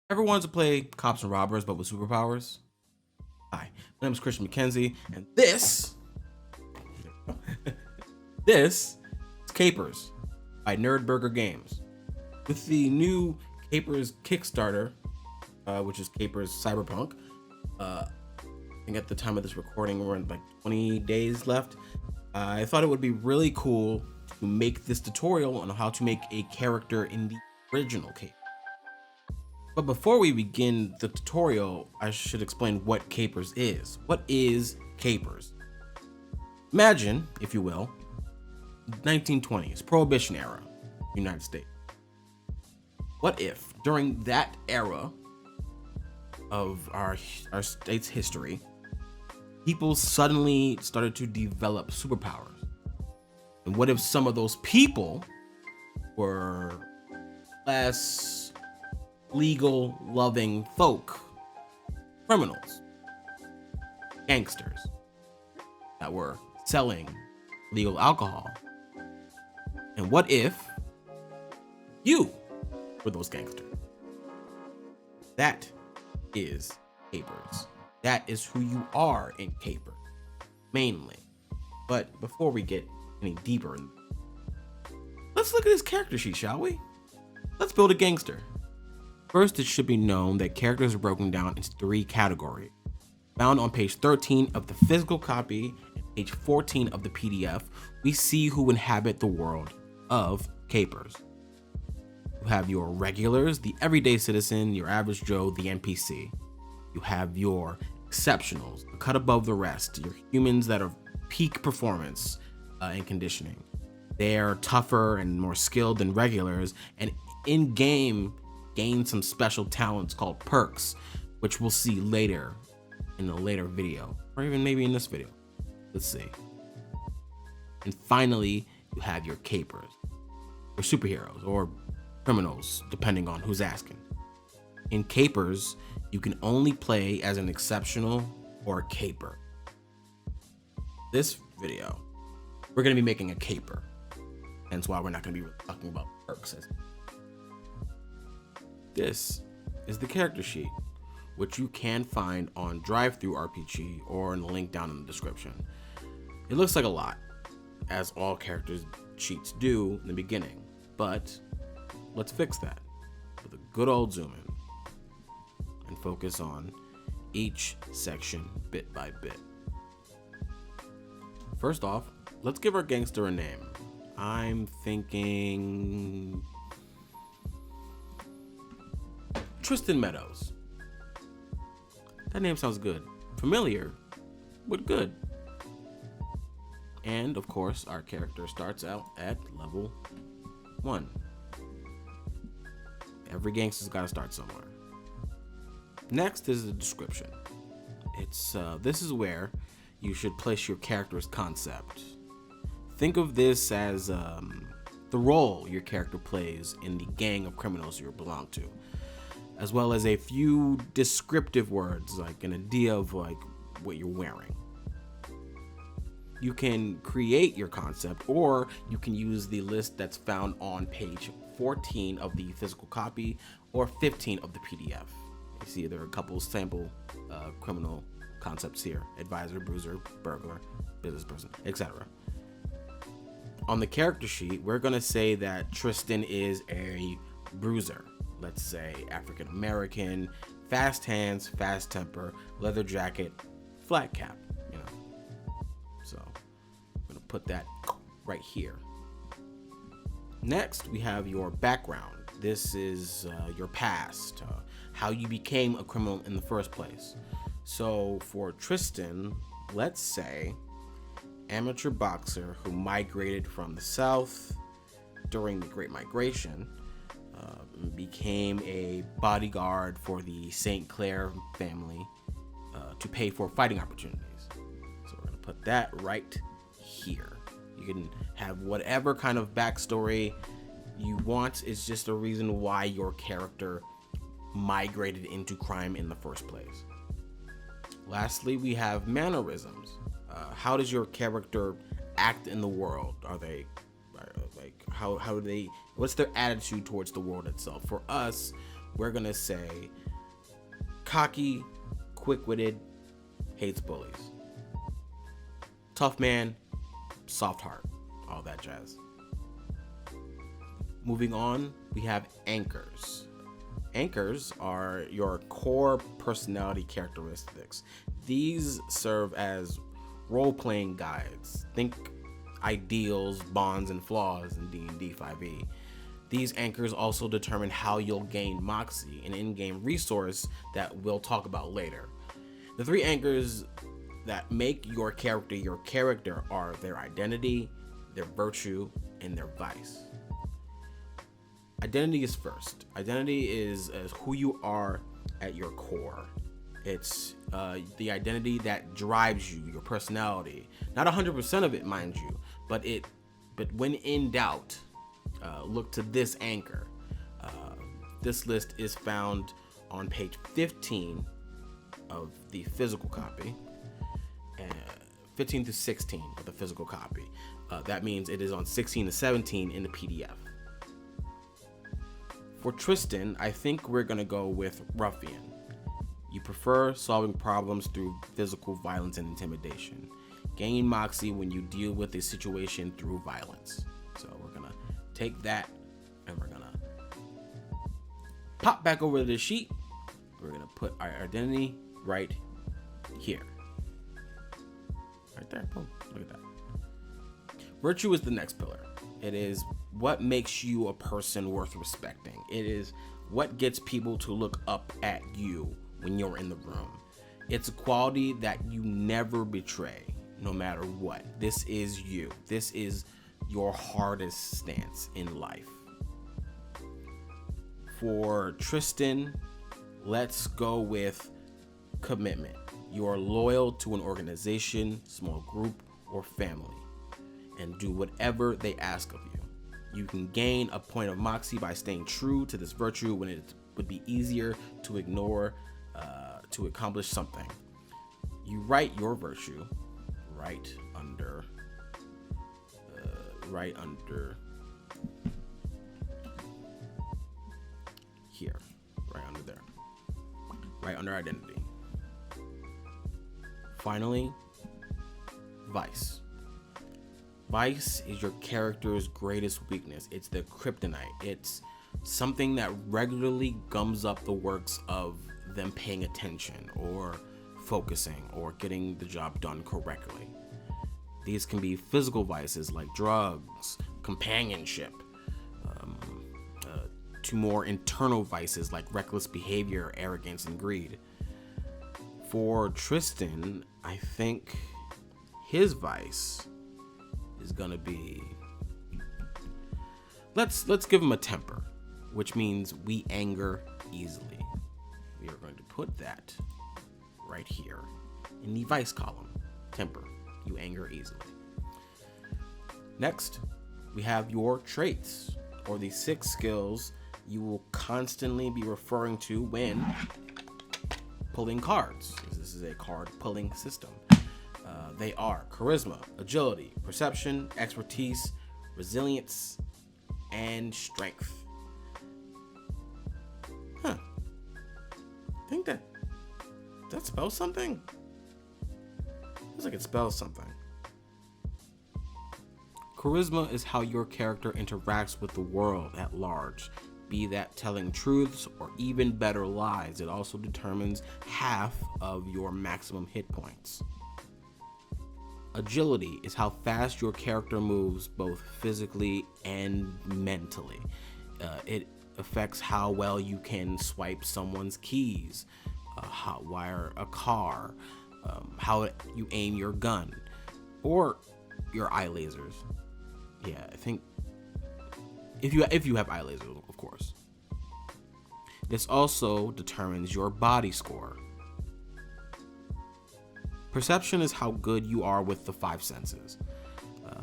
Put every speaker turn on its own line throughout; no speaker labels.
Ever wanted to play cops and robbers but with superpowers? Hi, my name is Christian McKenzie, and this is Capers by NerdBurger Games. With the new Capers Kickstarter, which is Capers Cyberpunk, I think at the time of this recording we're in like 20 days left. I thought it would be really cool to make this tutorial on how to make a character in the original Capers. But before we begin the tutorial, I should explain what Capers is. What is Capers? Imagine, if you will, 1920s, Prohibition era, United States. What if, during that era of our state's history, people suddenly started to develop superpowers? And what if some of those people were less legal loving folk, criminals, gangsters that were selling legal alcohol? And what if you were those gangsters? That is Capers. That is who you are in Capers, mainly. But before we get any deeper, let's look at this character sheet, shall we? Let's build a gangster. First, it should be known that characters are broken down into 3 categories. Found on page 13 of the physical copy and page 14 of the PDF, we see who inhabit the world of Capers. You have your regulars, the everyday citizen, your average Joe, the NPC. You have your exceptionals, the cut above the rest, your humans that are peak performance and conditioning. They're tougher and more skilled than regulars, and in-game gain some special talents called perks, which we'll see later in a later video, or even maybe in this video. Let's see. And finally, you have your Capers, or superheroes, or criminals, depending on who's asking. In Capers, you can only play as an exceptional or a caper. This video, we're going to be making a caper, hence why we're not going to be talking about perks. This is the character sheet, which you can find on TTRPG or in the link down in the description. It looks like a lot, as all characters sheets do in the beginning, but let's fix that with a good old zoom in and focus on each section bit by bit. First off, let's give our gangster a name. I'm thinking Tristan Meadows. That name sounds good. Familiar, but good. And of course, our character starts out at level 1. Every gangster's gotta start somewhere. Next is the description. This is where you should place your character's concept. Think of this as the role your character plays in the gang of criminals you belong to, as well as a few descriptive words like an idea of like what you're wearing. You can create your concept, or you can use the list that's found on page 14 of the physical copy or 15 of the PDF. You see there are a couple sample criminal concepts here: advisor, bruiser, burglar, business person, etc. On the character sheet, we're gonna say that Tristan is a bruiser. Let's say African American, fast hands, fast temper, leather jacket, flat cap, So I'm gonna put that right here. Next, we have your background. This is your past, how you became a criminal in the first place. So for Tristan, let's say amateur boxer who migrated from the South during the Great Migration, became a bodyguard for the St. Clair family to pay for fighting opportunities. So we're gonna put that right here. You can have whatever kind of backstory you want. It's just a reason why your character migrated into crime in the first place. Lastly, we have mannerisms. How does your character act in the world? Are they like how do they? What's their attitude towards the world itself? For us, we're gonna say cocky, quick-witted, hates bullies. Tough man, soft heart, all that jazz. Moving on, we have anchors. Anchors are your core personality characteristics. These serve as role-playing guides. Think ideals, bonds, and flaws in D&D 5e. These anchors also determine how you'll gain Moxie, an in-game resource that we'll talk about later. The three anchors that make your character are their identity, their virtue, and their vice. Identity is first. Identity is who you are at your core. It's the identity that drives you, your personality. Not 100% of it, mind you, but when in doubt, look to this anchor. This list is found on page 15 of the physical copy, 15 to 16 of the physical copy. That means it is on 16 to 17 in the PDF. For Tristan, I think we're gonna go with Ruffian. You prefer solving problems through physical violence and intimidation. Gain Moxie when you deal with a situation through violence. So we're gonna take that and we're gonna pop back over to the sheet. We're gonna put our identity right here. Right there, boom, look at that. Virtue is the next pillar. It is what makes you a person worth respecting. It is what gets people to look up at you when you're in the room. It's a quality that you never betray, no matter what. This is you. This is your hardest stance in life. For Tristan, let's go with commitment. You are loyal to an organization, small group, or family, and do whatever they ask of you. You can gain a point of Moxie by staying true to this virtue when it would be easier to ignore to accomplish something. You write your virtue right under here, right under there, right under identity. Finally, vice. Vice is your character's greatest weakness. It's the kryptonite. It's something that regularly gums up the works of them paying attention or focusing or getting the job done correctly. These can be physical vices like drugs, companionship, to more internal vices like reckless behavior, arrogance, and greed. For Tristan, I think his vice is gonna be, let's give him a temper, which means we anger easily. We are going to put that right here in the vice column. Temper, you anger easily. Next, we have your traits, or the 6 skills you will constantly be referring to when pulling cards. This is a card pulling system. They are charisma, agility, perception, expertise, resilience, and strength. I think that spells something. Feels like it spells something. Charisma is how your character interacts with the world at large, be that telling truths or even better lies. It also determines half of your maximum hit points. Agility is how fast your character moves, both physically and mentally. It affects how well you can swipe someone's keys, wire a car, how you aim your gun, or your eye lasers. Yeah, I think if you have eye lasers, of course. This also determines your body score. Perception is how good you are with the 5 senses,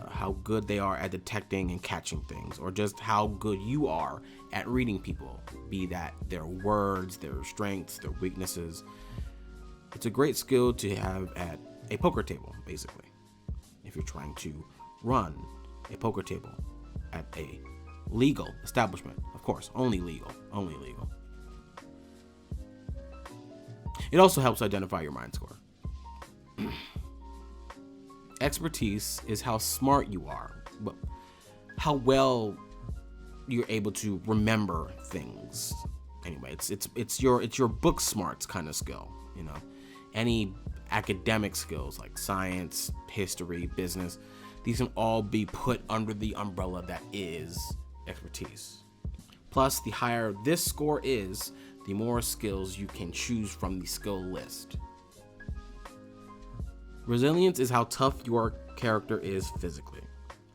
how good they are at detecting and catching things, or just how good you are at reading people, be that their words, their strengths, their weaknesses. It's a great skill to have at a poker table, basically, if you're trying to run a poker table at a legal establishment. Of course, only legal. It also helps identify your mind score. Expertise is how smart you are, but how well you're able to remember things. Anyway, it's your book smarts kind of skill, you know. Any academic skills like science, history, business, these can all be put under the umbrella that is expertise. Plus, the higher this score is, the more skills you can choose from the skill list. Resilience is how tough your character is physically.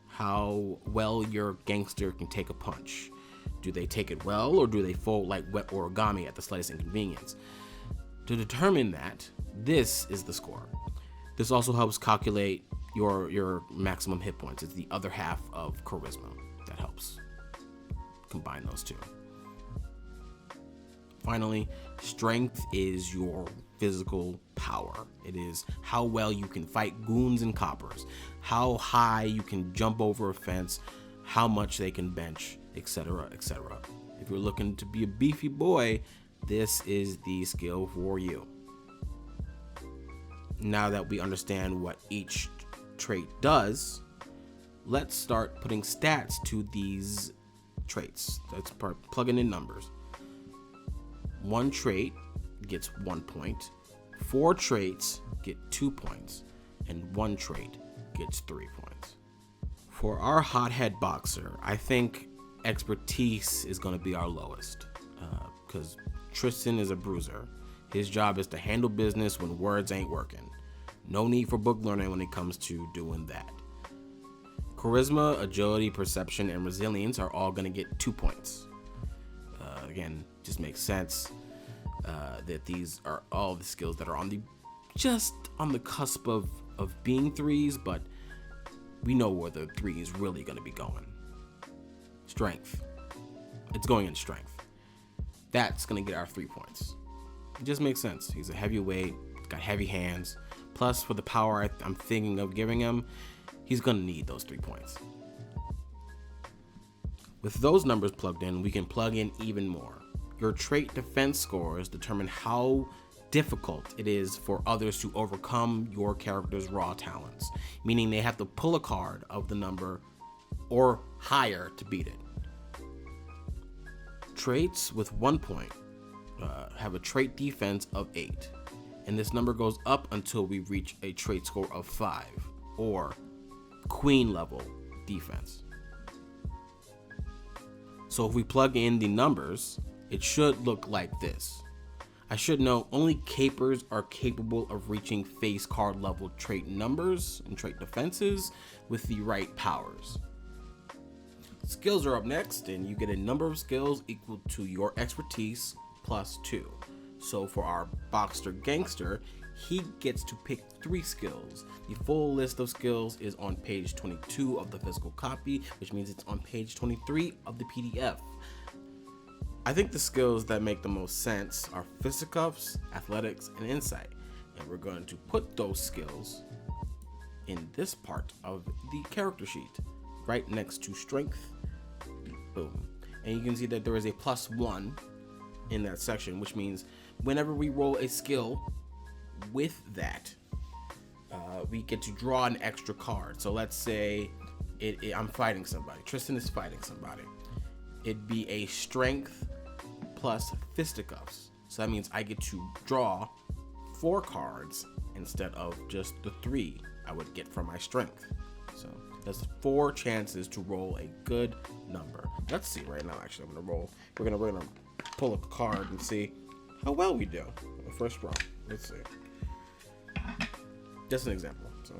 How well your gangster can take a punch. Do they take it well, or do they fold like wet origami at the slightest inconvenience? To determine that, this is the score. This also helps calculate your maximum hit points. It's the other half of charisma that helps combine those two. Finally, strength is your physical power. It is how well you can fight goons and coppers, how high you can jump over a fence, how much they can bench, etc., etc. If you're looking to be a beefy boy, this is the skill for you. Now that we understand what each trait does, let's start putting stats to these traits. Let's plug in numbers. One trait gets 1 point, 4 traits get 2 points, and 1 trait gets 3 points. For our hothead boxer, I think expertise is going to be our lowest, because Tristan is a bruiser. His job is to handle business when words ain't working. No need for book learning when it comes to doing that. Charisma, agility, perception, and resilience are all going to get 2 points. Again, just makes sense that these are all the skills that are just on the cusp of being 3s, but we know where the 3 is really going to be going. Strength. It's going in strength. That's going to get our 3 points. It just makes sense. He's a heavyweight, got heavy hands. Plus, for the power I'm thinking of giving him, he's going to need those 3 points. With those numbers plugged in, we can plug in even more. Your trait defense scores determine how difficult it is for others to overcome your character's raw talents, meaning they have to pull a card of the number or higher to beat it. Traits with 1 point have a trait defense of 8, and this number goes up until we reach a trait score of 5, or queen level defense. So if we plug in the numbers, it should look like this. I should know only capers are capable of reaching face card level trait numbers and trait defenses with the right powers. Skills are up next, and you get a number of skills equal to your expertise plus 2. So for our Boxer Gangster, he gets to pick 3 skills. The full list of skills is on page 22 of the physical copy, which means it's on page 23 of the PDF. I think the skills that make the most sense are fisticuffs, athletics, and insight. And we're going to put those skills in this part of the character sheet, right next to strength. Boom. And you can see that there is a +1 in that section, which means whenever we roll a skill with that, we get to draw an extra card. So let's say I'm fighting somebody. Tristan is fighting somebody. It'd be a strength plus fisticuffs. So that means I get to draw 4 cards instead of just the 3 I would get from my strength. So that's 4 chances to roll a good number. Let's see right now. Actually, I'm gonna roll. We're gonna pull a card and see how well we do on the first roll. Let's see. Just an example. So,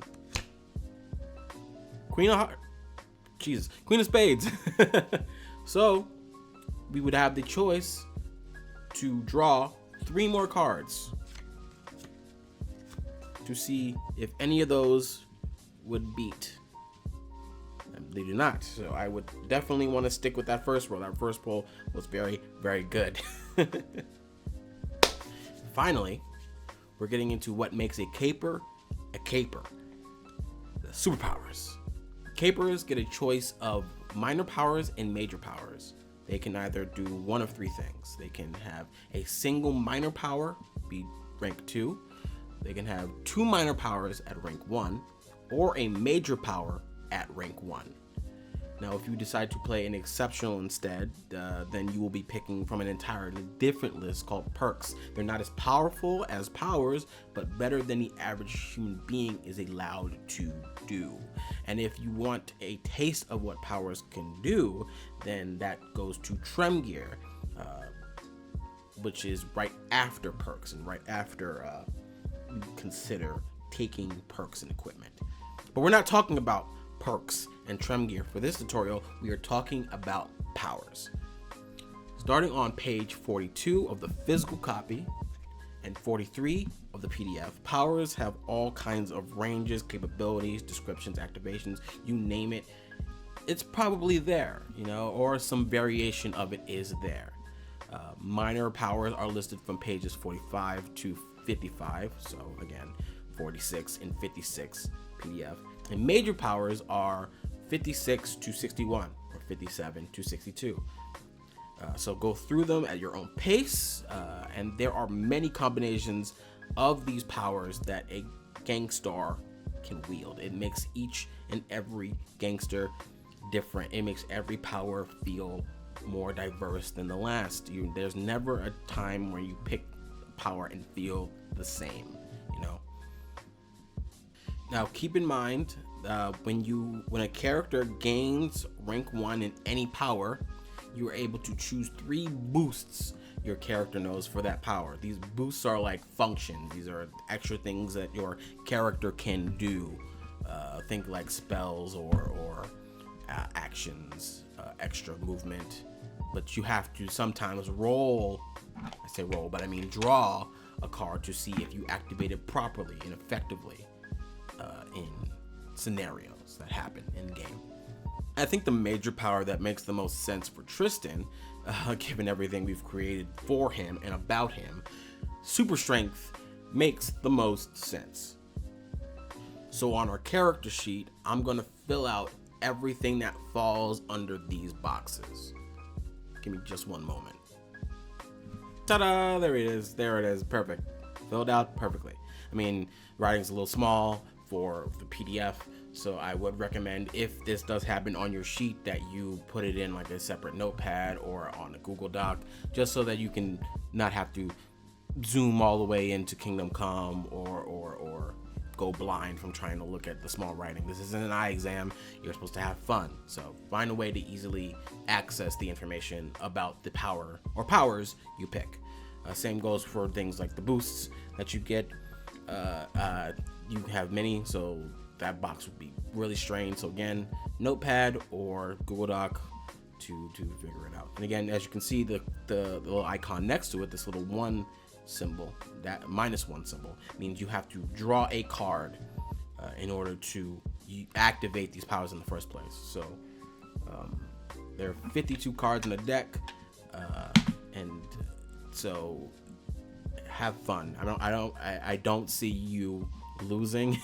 Queen of Spades. So we would have the choice to draw 3 more cards to see if any of those would beat. And they do not. So I would definitely want to stick with that first roll. That first roll was very, very good. Finally, we're getting into what makes a caper a caper. The superpowers. Capers get a choice of minor powers and major powers. They can either do one of 3 things. They can have a single minor power, be rank 2. They can have 2 minor powers at rank 1 or a major power at rank 1. Now, if you decide to play an exceptional instead, then you will be picking from an entirely different list called perks. They're not as powerful as powers, but better than the average human being is allowed to do. And if you want a taste of what powers can do, then that goes to Trem Gear, which is right after perks and right after you consider taking perks and equipment. But we're not talking about perks and Trem Gear. For this tutorial, we are talking about powers. Starting on page 42 of the physical copy and 43 of the PDF, powers have all kinds of ranges, capabilities, descriptions, activations, you name it. It's probably there, or some variation of it is there. Minor powers are listed from pages 45 to 55, so again, 46 and 56 PDF. And major powers are 56 to 61 or 57 to 62. So go through them at your own pace, and there are many combinations of these powers that a gangstar can wield. It makes each and every gangster different. It makes every power feel more diverse than the last. There's never a time where you pick power and feel the same, Now keep in mind, when a character gains rank 1 in any power, you are able to choose 3 boosts your character knows for that power. These boosts are like functions. These are extra things that your character can do. Think like spells or actions, extra movement. But you have to sometimes roll, I say roll, but I mean draw a card to see if you activate it properly and effectively in scenarios that happen in game. I think the major power that makes the most sense for Tristan, given everything we've created for him and about him, super strength makes the most sense. So on our character sheet, I'm gonna fill out everything that falls under these boxes. Give me just one moment. Ta-da! There it is. Perfect. Filled out perfectly. I mean, writing's a little small for the PDF, so I would recommend, if this does happen on your sheet, that you put it in like a separate notepad or on a Google Doc, just so that you can not have to zoom all the way into Kingdom Come or go blind from trying to look at the small writing. This isn't an eye exam. You're supposed to have fun. So find a way to easily access the information about the power or powers you pick. Same goes for things like the boosts that you get. You have many, so that box would be really strange. So again, notepad or Google Doc to figure it out. And again, as you can see, the little icon next to it, this little 1 symbol, that -1 symbol, means you have to draw a card in order to activate these powers in the first place. So there are 52 cards in the deck, and so have fun. I don't see you losing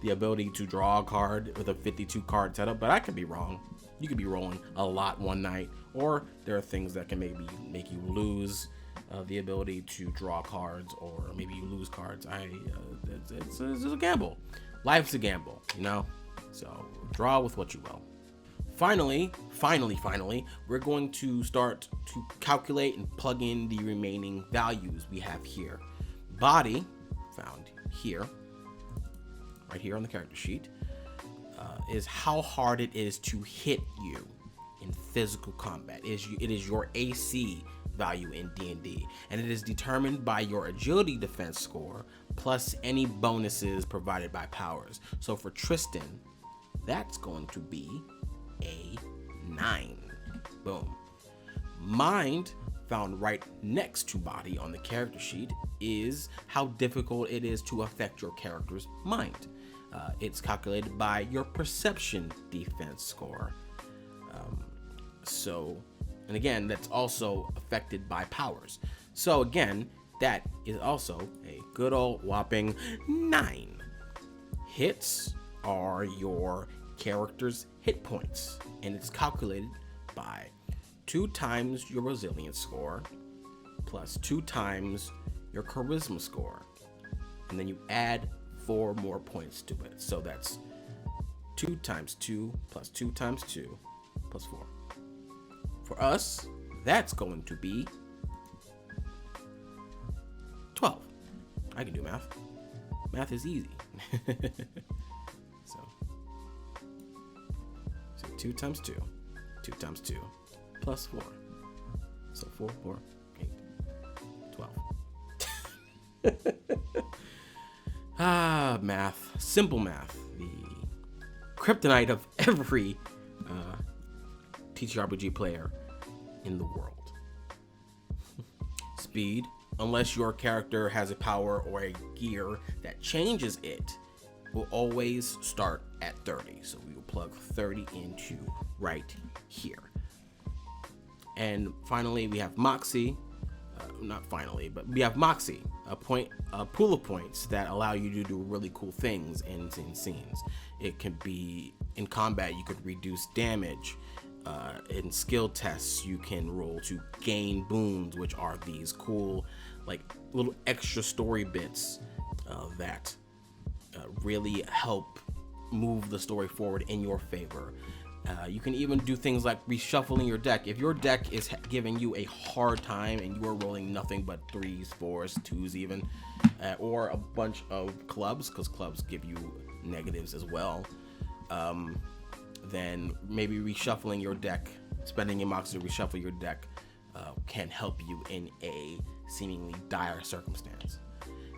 the ability to draw a card with a 52 card setup, but I could be wrong. You could be rolling a lot one night, or there are things that can maybe make you lose the ability to draw cards, or maybe you lose cards. It's a gamble. Life's a gamble, So draw with what you will. Finally, we're going to start to calculate and plug in the remaining values we have here. Body, found here, right here on the character sheet, is how hard it is to hit you in physical combat. It is your AC value in D&D, and it is determined by your agility defense score plus any bonuses provided by powers. So for Tristan, that's going to be a 9. Boom. Mind, found right next to body on the character sheet, is how difficult it is to affect your character's mind. It's calculated by your perception defense score. And again, that's also affected by powers. So again, that is also a good old whopping 9. Hits are your character's hit points, and it's calculated by 2 times your resilience score plus 2 times your charisma score, and then you add 4 more points to it. So that's 2 times 2 plus 2 times 2 plus 4. For us, that's going to be 12. I can do math. Math is easy. So 2 times 2, 2 times 2 plus 4. So 4, 4, 8, 12. Math. Simple math. The kryptonite of every TTRPG player in the world. Speed. Unless your character has a power or a gear that changes it, will always start at 30. So we will plug 30 into right here. And finally, we have Moxie. Not finally, but we have Moxie, a pool of points that allow you to do really cool things in scenes. It can be in combat, you could reduce damage. In skill tests, you can roll to gain boons, which are these cool, like little extra story bits that really help move the story forward in your favor. You can even do things like reshuffling your deck. If your deck is giving you a hard time and you are rolling nothing but 3s, 4s, 2s even, or a bunch of clubs, because clubs give you negatives as well, then maybe reshuffling your deck, spending your moxie to reshuffle your deck can help you in a seemingly dire circumstance.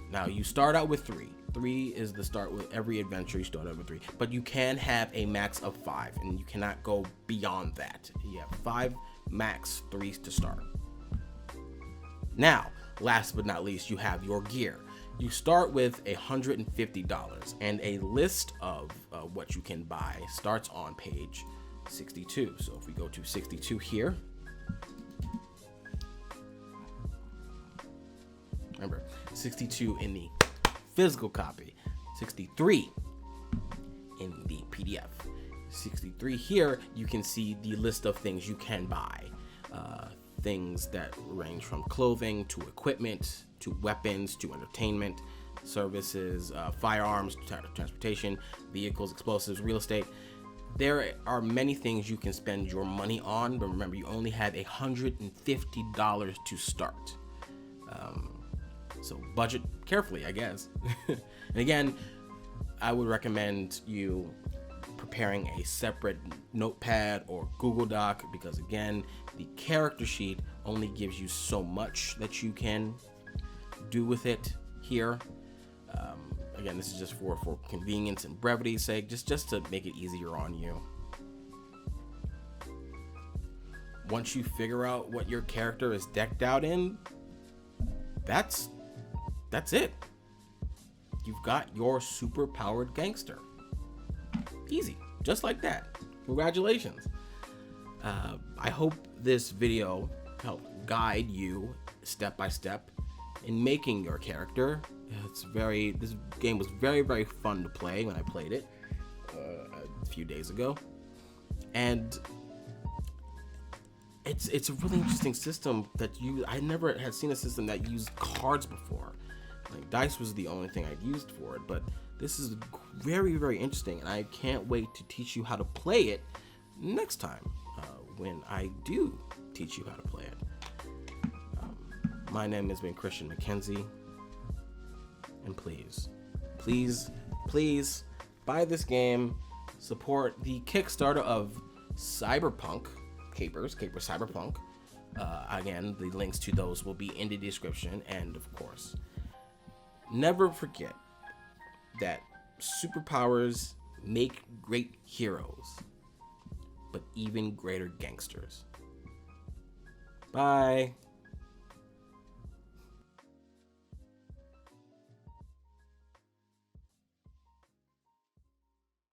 Now, you start out with 3. 3 is the start with every adventure. You start out with 3, but you can have a max of 5, and you cannot go beyond that. You have 5 max 3s to start. Now, last but not least, you have your gear. You start with $150, and a list of what you can buy starts on page 62. So if we go to 62 here, remember 62 in the physical copy, 63 in the PDF. 63 here, you can see the list of things you can buy. Things that range from clothing to equipment to weapons to entertainment, services, firearms, transportation, vehicles, explosives, real estate. There are many things you can spend your money on, but remember, you only have $150 to start. So budget carefully, I guess. And again, I would recommend you preparing a separate notepad or Google Doc, because again, the character sheet only gives you so much that you can do with it here. Again, this is just for convenience and brevity's sake, just to make it easier on you. Once you figure out what your character is decked out in, that's it. You've got your super powered gangster. Easy, just like that. Congratulations. I hope this video helped guide you step by step in making your character. This game was very, very fun to play when I played it a few days ago, and it's a really interesting system I never had seen a system that used cards before. Like, dice was the only thing I'd used for it, but this is very, very interesting, and I can't wait to teach you how to play it next time when I do teach you how to play it. My name has been Christian McKenzie, and please buy this game. Support the Kickstarter of Cyberpunk, Capers Cyberpunk. Again, the links to those will be in the description, and of course, never forget that superpowers make great heroes, but even greater gangsters. Bye.